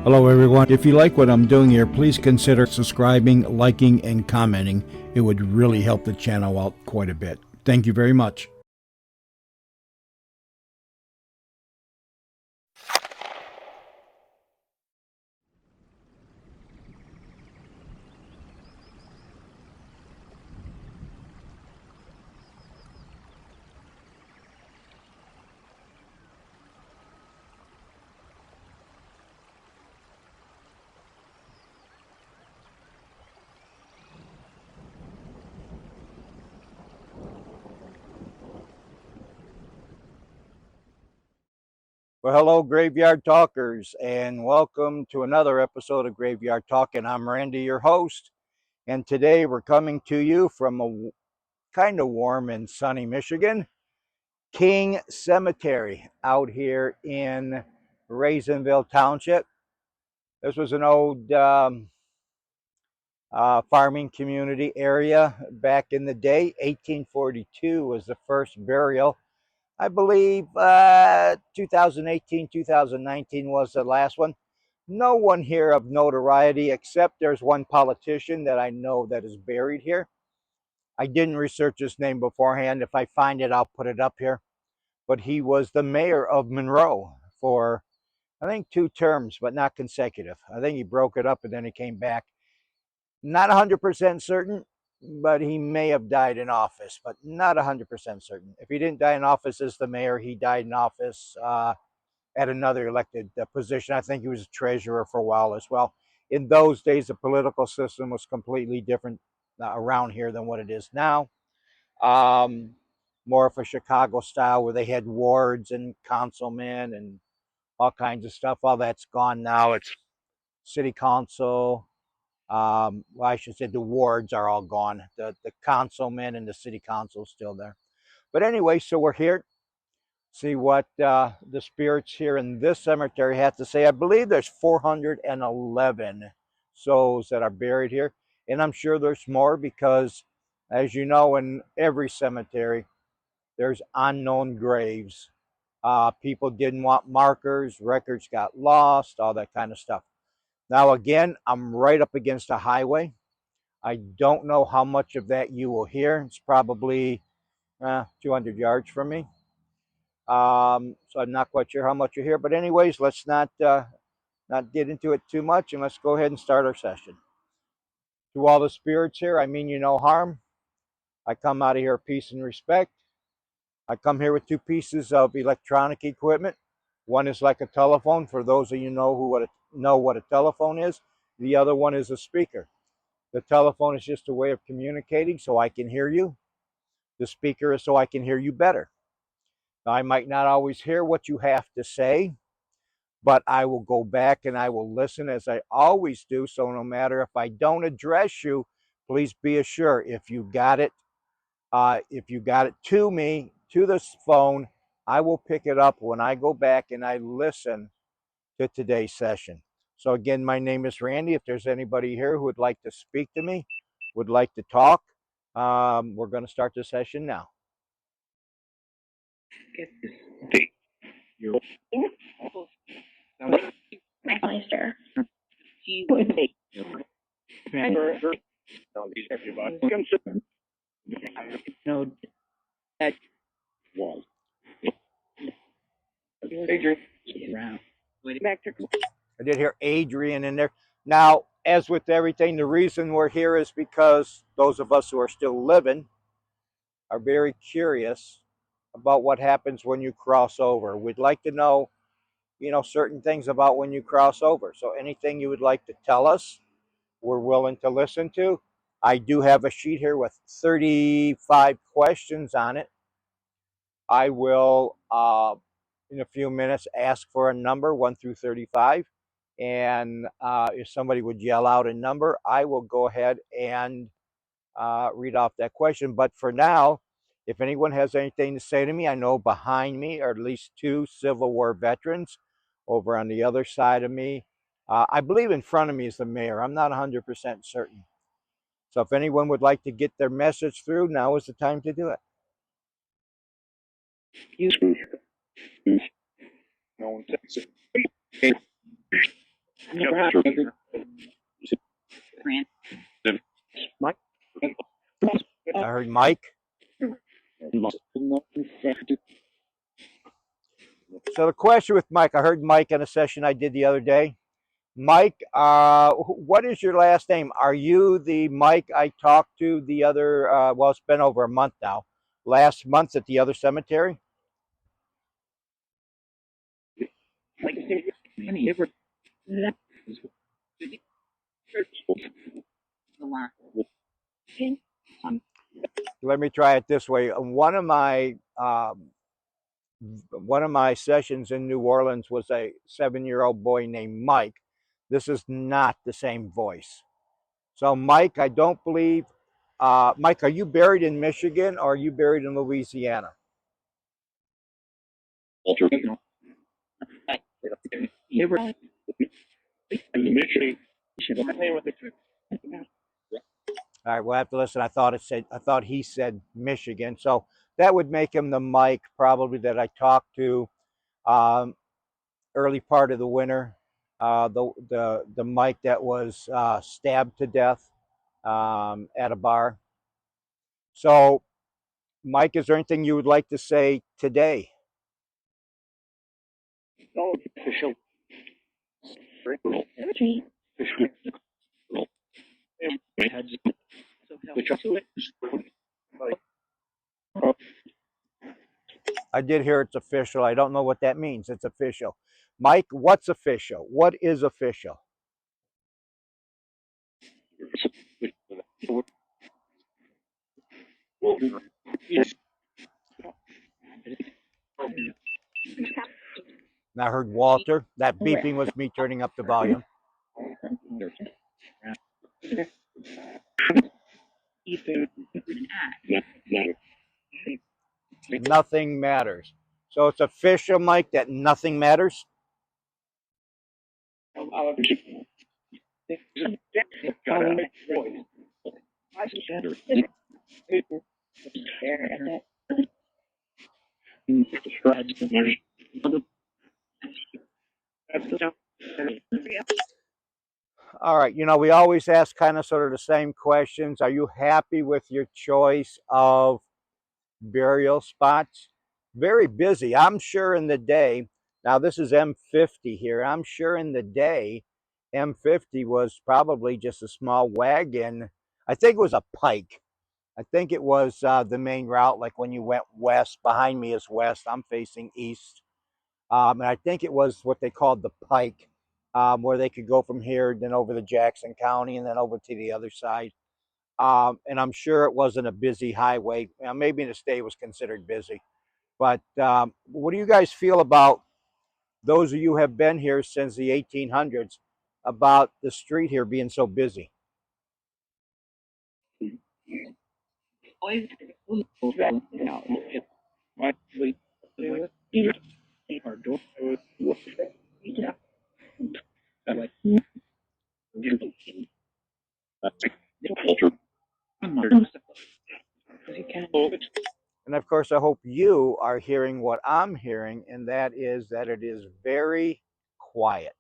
Hello, everyone. If you like what I'm doing here, please consider subscribing, liking, and commenting. It would really help the channel out quite a bit. Thank you very much. Well, hello, Graveyard Talkers, and welcome to another episode of Graveyard Talk. And I'm Randy, your host. And today we're coming to you from a kind of warm and sunny Michigan, King Cemetery out here in Raisenville Township. This was an old farming community area back in the day. 1842 was the first burial. I believe 2018, 2019 was the last one. No one here of notoriety, except there's one politician that I know that is buried here. I didn't research his name beforehand. If I find it, I'll put it up here. But he was the mayor of Monroe for, I think, 2 terms, but not consecutive. I think he broke it up and then he came back. Not 100% certain, but he may have died in office, but not 100% certain. If he didn't die in office as the mayor, he died in office at another elected position. I think he was treasurer for a while as well. In those days, the political system was completely different around here than what it is now. Um, More of a Chicago style where they had wards and councilmen and all kinds of stuff. All that's gone now. It's city council. Well, I should say the wards are all gone. The councilmen and the city council is still there. But anyway, so we're here. See what the spirits here in this cemetery have to say. I believe there's 411 souls that are buried here. And I'm sure there's more because, as you know, in every cemetery, there's unknown graves. People didn't want markers, records got lost, all that kind of stuff. Now, again, I'm right up against a highway. I don't know how much of that you will hear. It's probably 200 yards from me. So I'm not quite sure how much you hear. But anyways, let's not get into it too much, and let's go ahead and start our session. To all the spirits here, I mean you no harm. I come out of here peace and respect. I come here with 2 pieces of electronic equipment. One is like a telephone, for those of you who know what a telephone is. The other one is a speaker. The telephone is just a way of communicating so I can hear you. The speaker is so I can hear you better. Now, I might not always hear what you have to say, but I will go back and I will listen as I always do. So no matter if I don't address you, please be assured if you got it to me, to this phone, I will pick it up when I go back and I listen to today's session. So again, my name is Randy. If there's anybody here who would like to speak to me, would like to talk, we're going to start the session now. Meister. No, that was around. I did hear Adrian in there. Now, as with everything, the reason we're here is because those of us who are still living are very curious about what happens when you cross over. We'd like to know, certain things about when you cross over. So anything you would like to tell us, we're willing to listen to. I do have a sheet here with 35 questions on it. I will, in a few minutes, ask for a number 1 through 35. And if somebody would yell out a number, I will go ahead and read off that question. But for now, if anyone has anything to say to me, I know behind me are at least 2 Civil War veterans. Over on the other side of me, I believe in front of me is the mayor. I'm not 100% certain. So if anyone would like to get their message through, now is the time to do it. I heard Mike. So the question with Mike, I heard Mike in a session I did the other day. Mike, what is your last name? Are you the Mike I talked to the other? Well, it's been over a month now. Last month at the other cemetery. Let me try it this way. One of my sessions in New Orleans was a 7-year-old boy named Mike. This is not the same voice. So, Mike, I don't believe. Mike, are you buried in Michigan or are you buried in Louisiana? All right, we'll have to listen. I thought he said Michigan, so that would make him the Mike probably that I talked to um, early part of the winter. The Mike that was stabbed to death at a bar. So, Mike, is there anything you would like to say today? I did hear it's official. I don't know what that means. It's official. Mike, what's official? What is official? And I heard Walter. That beeping was me turning up the volume. Nothing matters. So it's official, Mike, that nothing matters. All right. We always ask kind of sort of the same questions. Are you happy with your choice of burial spots? Very busy. I'm sure in the day. Now this is M50 here. I'm sure in the day, M50 was probably just a small wagon. I think it was a pike. I think it was the main route. Like when you went west, behind me is west. I'm facing east. And I think it was what they called the pike, where they could go from here, then over to Jackson County, and then over to the other side. And I'm sure it wasn't a busy highway. Maybe in the state it was considered busy. But what do you guys feel about those of you who have been here since the 1800s about the street here being so busy? And of course, I hope you are hearing what I'm hearing, and that is that it is very quiet.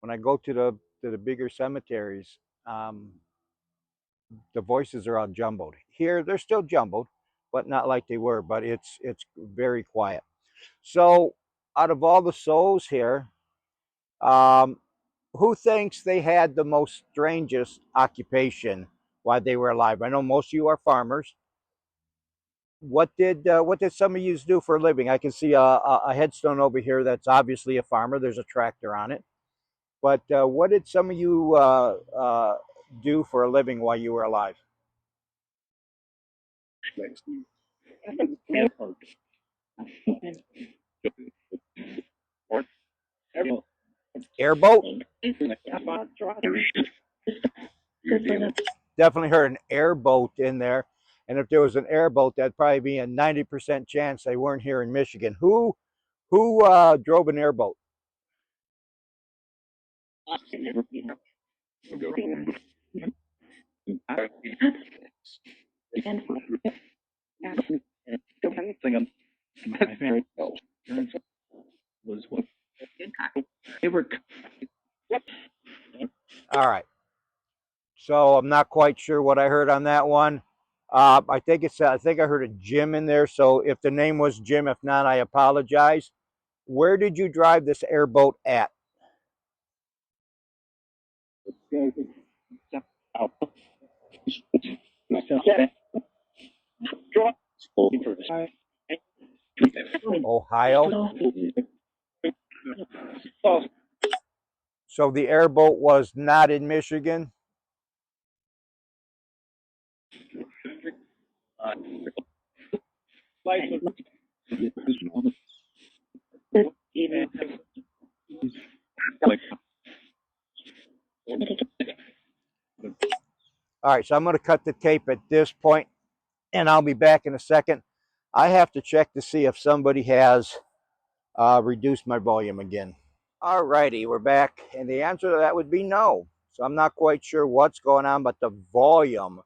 When I go to the bigger cemeteries, um, the voices are all jumbled. Here, they're still jumbled, but not like they were. But it's very quiet. So, out of all the souls here, um, who thinks they had the most strangest occupation while they were alive? I know most of you are farmers. What did some of you do for a living? I can see a headstone over here that's obviously a farmer. There's a tractor on it. But what did some of you do for a living while you were alive? Airboat? Definitely heard an airboat in there. And if there was an airboat, that'd probably be a 90% chance they weren't here in Michigan. Who drove an airboat? All right. So I'm not quite sure what I heard on that one. I think I think I heard a Jim in there. So if the name was Jim, if not, I apologize. Where did you drive this airboat at? Ohio. So the airboat was not in Michigan. All right. So I'm going to cut the tape at this point, and I'll be back in a second. I have to check to see if somebody has reduced my volume again. All righty, we're back, and the answer to that would be no. So I'm not quite sure what's going on, but the volume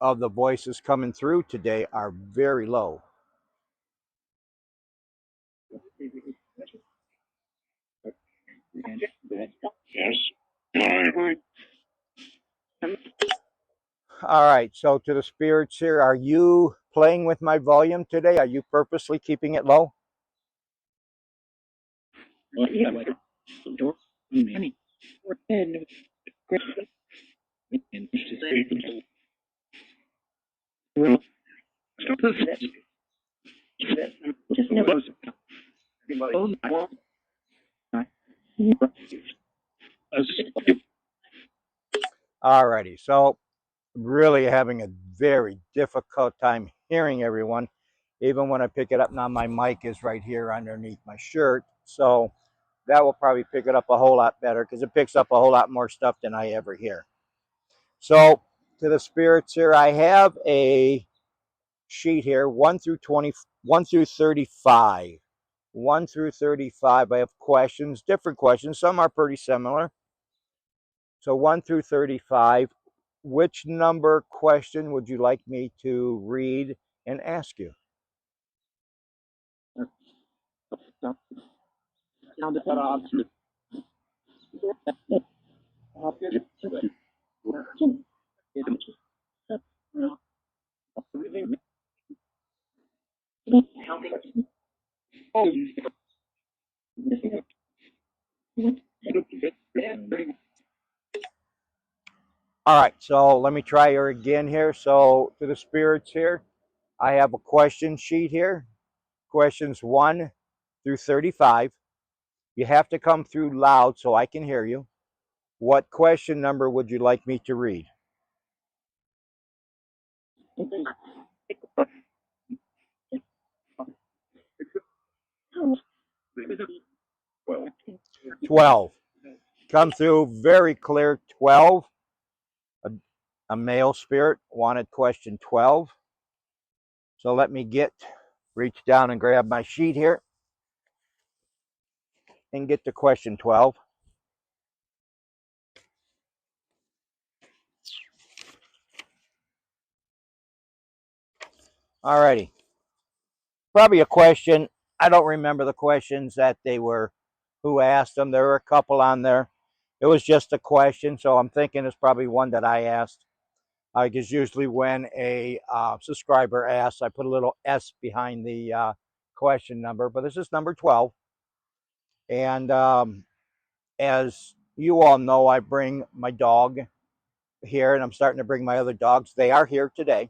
of the voices coming through today are very low. All right, so to the spirits here, are you playing with my volume today? Are you purposely keeping it low? All righty, so really having a very difficult time hearing everyone, even when I pick it up. Now my mic is right here underneath my shirt, so that will probably pick it up a whole lot better because it picks up a whole lot more stuff than I ever hear. So to the spirits here, I have a sheet here, 1 through 20, 1 through 35. 1 through 35, I have questions, different questions. Some are pretty similar. So 1 through 35, which number question would you like me to read and ask you? All right, so let me try her again here. So to the spirits here, I have a question sheet here, questions 1 through 35. You have to come through loud so I can hear you. What question number would you like me to read? 12. Come through very clear. 12. A male spirit wanted question 12. So let me reach down and grab my sheet here and get to question 12. Alrighty. Probably a question. I don't remember the questions that who asked them. There were a couple on there. It was just a question, so I'm thinking it's probably one that I asked. Because usually when a subscriber asks, I put a little S behind the question number, but this is number 12. And as you all know, I bring my dog here, and I'm starting to bring my other dogs. They are here today.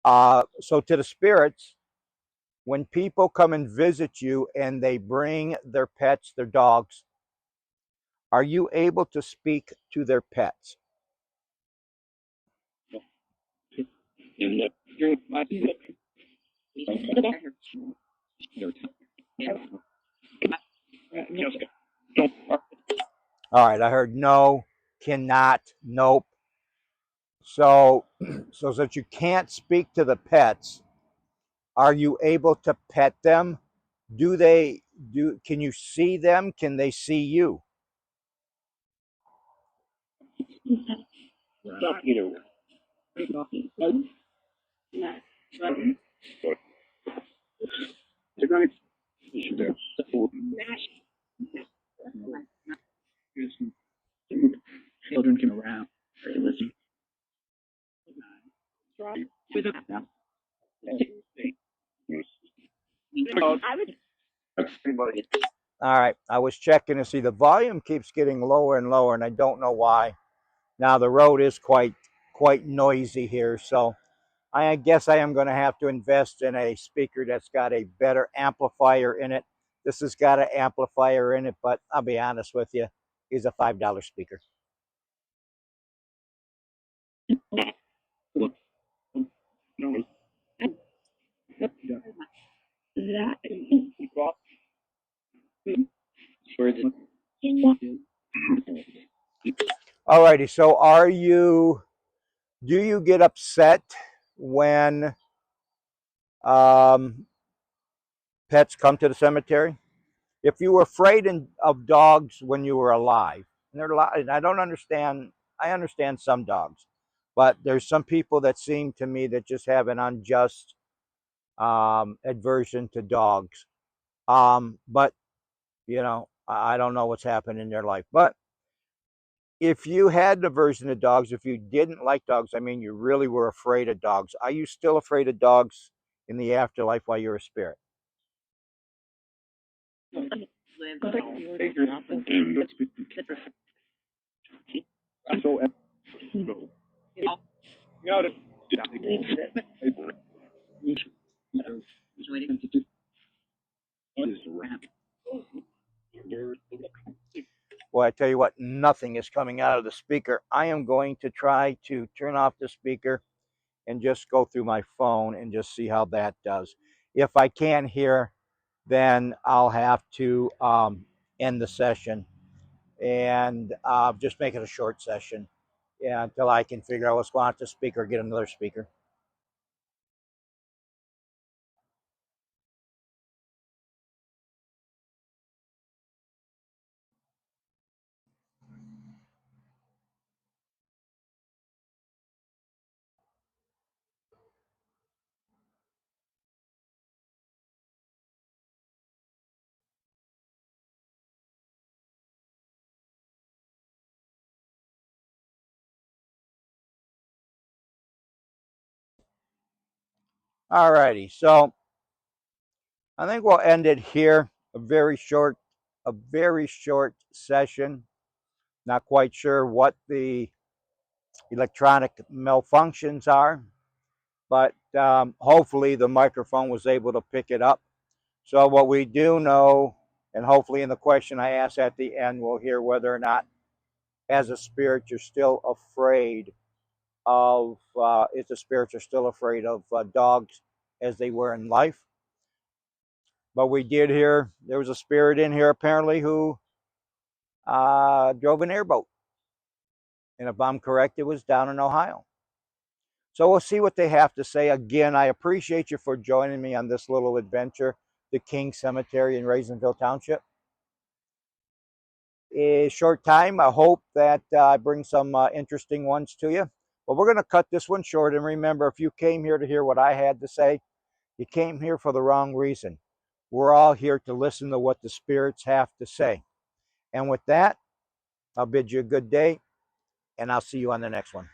So to the spirits, when people come and visit you and they bring their pets, their dogs, are you able to speak to their pets? All right, I heard no, cannot, nope. So, so that you can't speak to the pets, are you able to pet them? Do they do? Can you see them? Can they see you? Children came around. They listened. With a I would. All right, I was checking to see the volume keeps getting lower and lower, and I don't know why. Now the road is quite noisy here, so I guess I am going to have to invest in a speaker that's got a better amplifier in it. This has got an amplifier in it, but I'll be honest with you, it's a $5 speaker. Alrighty, so do you get upset when um, pets come to the cemetery? If you were afraid of dogs when you were alive, and I don't understand, I understand some dogs, but there's some people that seem to me that just have an unjust aversion to dogs. But I don't know what's happened in their life. But if you had an aversion to dogs, if you didn't like dogs, I mean, you really were afraid of dogs. Are you still afraid of dogs in the afterlife while you're a spirit? Well, I tell you what, nothing is coming out of the speaker. I am going to try to turn off the speaker and just go through my phone and just see how that does. If I can't hear, then I'll have to end the session and just make it a short session, yeah, until I can figure out what's going on with the speaker, get another speaker. All righty, so I think we'll end it here. A very short session. Not quite sure what the electronic malfunctions are, but hopefully the microphone was able to pick it up. So what we do know, and hopefully in the question I ask at the end, we'll hear whether or not, as a spirit, you're still afraid if the spirits are still afraid of dogs as they were in life. But we did hear there was a spirit in here apparently who drove an airboat. And if I'm correct, it was down in Ohio. So we'll see what they have to say. Again, I appreciate you for joining me on this little adventure, the King Cemetery in Raisenville Township. A short time. I hope that I bring some interesting ones to you. But we're going to cut this one short. And remember, if you came here to hear what I had to say, you came here for the wrong reason. We're all here to listen to what the spirits have to say. And with that, I'll bid you a good day, and I'll see you on the next one.